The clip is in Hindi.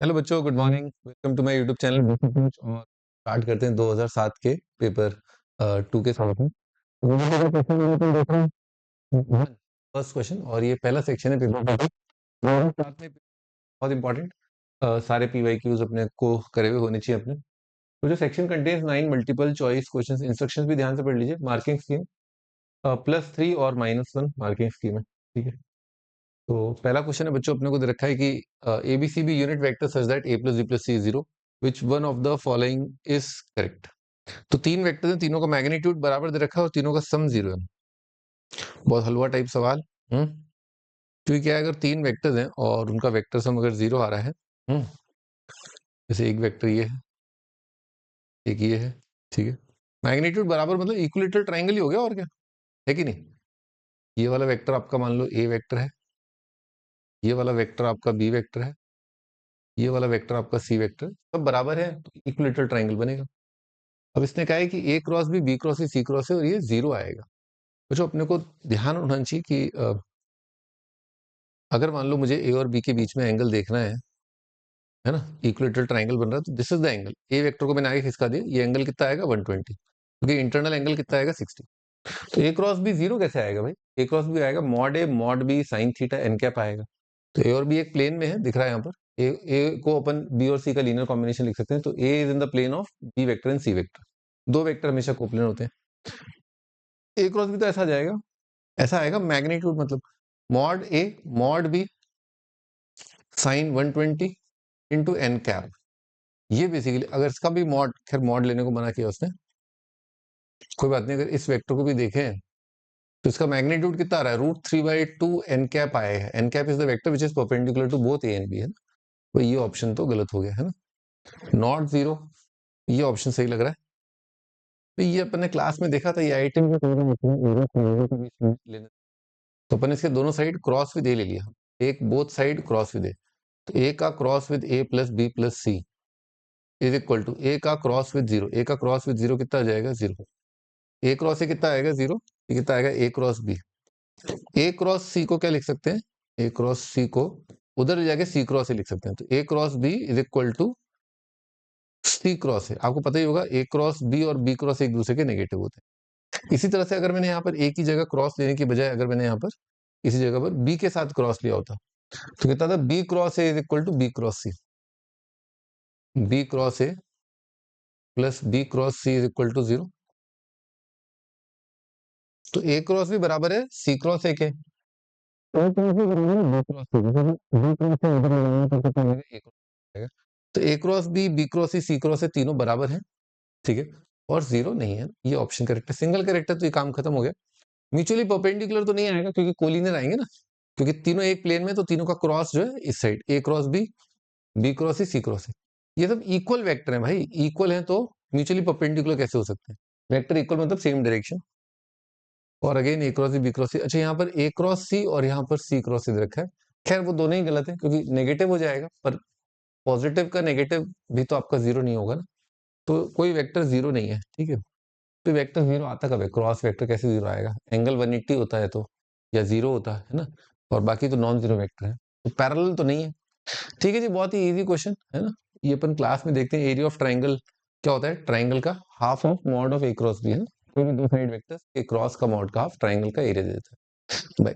हेलो बच्चों, good morning. Welcome to my YouTube channel basic English. और स्टार्ट करते हैं 2007 के पेपर 2 के साथ में। फर्स्ट क्वेश्चन, और ये पहला सेक्शन है पेपर 2 का। 2007 में बहुत इंपॉर्टेंट सारे पीवाईक्यूज अपने को करे हुए होने चाहिए अपने। तो जो section contains 9 multiple choice questions, instructions भी ध्यान से पढ़ लीजिए। मार्किंग स्कीम +3 और -1 मार्किंग स्कीम है, ठीक है। तो पहला क्वेश्चन है बच्चों, अपने को दे रखा है कि ABCB unit vector such that A + B + C 0, which one of the following is correct. तो तीन वेक्टर हैं, तीनों का मैग्नीट्यूड बराबर दे रखा है और तीनों का सम 0 है। बहुत हलवा टाइप सवाल। क्योंकि क्या है, अगर तीन वेक्टर्स हैं और उनका वेक्टर सम अगर 0 आ रहा है, जैसे एक वेक्टर ये है, एक ये है, ठीक है। मैग्नीट्यूड बराबर मतलब इक्विलेटरल ट्राइंगल ही हो गया, और क्या है कि नहीं। ये वाला वेक्टर आपका मान लो A वेक्टर है, ये वाला वेक्टर आपका B वेक्टर है, ये वाला वेक्टर आपका C वेक्टर, सब बराबर है तो इक्विलेटरल ट्राइंगल बनेगा। अब इसने कहा है कि A cross B, B cross C cross है और ये 0 आएगा। तो अपने को ध्यान होना चाहिए कि अगर मान लो मुझे A और B के बीच में एंगल देखना है ना, इक्विलेटरल ट्राइंगल बन रहा है, तो this is the angle. A vector को मैंने आगे खिसका दिया, ये एंगल कितना आएगा 120, क्योंकि इंटरनल एंगल कितना आएगा 60। तो A क्रॉस B 0 कैसे आएगा भाई? A क्रॉस B आएगा mod A mod B sine theta n cap आएगा। तो A और B एक प्लेन में है, दिख रहा है यहाँ पर। A को अपन B और C का लीनियर कॉम्बिनेशन लिख सकते हैं। तो A is in the plane of B vector and C vector. दो वेक्टर हमेशा कोप्लेन होते हैं। A क्रॉस B तो ऐसा जाएगा, ऐसा आएगा मैग्नीट्यूड, मतलब mod A mod B sine 120 into n cap. ये बेसिकली, अगर इसका भी मॉड, खैर मॉड लेने को मना किया उसने, कोई बात नहीं। अगर इस वेक्टर को भी देखें तो इसका मैग्नीट्यूड कितना आ रहा है, √3/2 एन कैप आएगा। N cap is the vector which is perpendicular to both A and B, है ना। तो ये ऑप्शन तो गलत हो गया, है ना। नॉट 0, ये ऑप्शन सही लग रहा है। तो ये अपन ने क्लास में देखा था, ये आइटम लेना, तो अपन इसके दोनों साइड क्रॉस विद A ले लिया। एक both side cross with A, तो A का cross with A + B + C is equal to A का क्रॉस विद 0। A का क्रॉस विद 0 कितना आ जाएगा, 0। A क्रॉस A कितना आएगा, 0। ये कितना आएगा, A cross B। A cross C को क्या लिख सकते हैं, A क्रॉस C को उधर ले जाके C क्रॉस A लिख सकते हैं। तो A cross B is equal to C cross A। आपको पता ही होगा A क्रॉस B और B क्रॉस एक दूसरे के नेगेटिव होते हैं। इसी तरह से अगर मैंने यहाँ पर A की जगह क्रॉस लेने की बजाय अगर मैंने यहाँ पर इसी जगह पर B के साथ क्रॉस लिया होता, तो कितना था, B cross A is equal to B cross C। B cross A plus B cross C is equal to 0। तो A क्रॉस भी बराबर है C क्रॉस A के। A क्रॉस भी बराबर है B क्रॉस A के। B क्रॉस A इधर लगाना तो कितना आएगा, A क्रॉस आएगा। तो A cross B, B cross C cross A तीनों बराबर हैं, ठीक है, और 0 नहीं है। ये ऑप्शन करेक्ट है, सिंगल करेक्ट है, तो ये काम खत्म हो गया। म्यूचुअली परपेंडिकुलर तो नहीं आएगा, क्योंकि कोलिनियर आएंगे ना, क्योंकि तीनों एक प्लेन में, तो तीनों का क्रॉस जो है इस side, A cross B, B cross C cross A, ये सब इक्वल वेक्टर है भाई। इक्वल है तो म्यूचुअली परपेंडिकुलर कैसे हो सकते हैं? वेक्टर इक्वल मतलब सेम डायरेक्शन। और again A cross B cross C। अच्छा, यहाँ पर A क्रॉस C और यहाँ पर C क्रॉस C रखा है। खैर वो दोनों ही गलत है, क्योंकि नेगेटिव हो जाएगा, पर पॉजिटिव का नेगेटिव भी तो आपका 0 नहीं होगा ना। तो कोई वेक्टर 0 नहीं है, ठीक है। तो वेक्टर 0 आता कब है, क्रॉस वेक्टर कैसे 0 आएगा? एंगल 180 होता है तो, या 0 होता है ना, और बाकी तो नॉन जीरो वेक्टर है, तो पैरेलल तो नहीं है। ठीक है जी, बहुत ही इजी क्वेश्चन है ना। ये अपन क्लास में देखते हैं। एरिया ऑफ ट्राइंगल क्या होता है, ट्राइंगल का half of mod of A cross B है ना। कोई भी दो साइड वेक्टर्स के क्रॉस का मॉड का हाफ ट्राइंगल का एरिया दे देता है। बाय।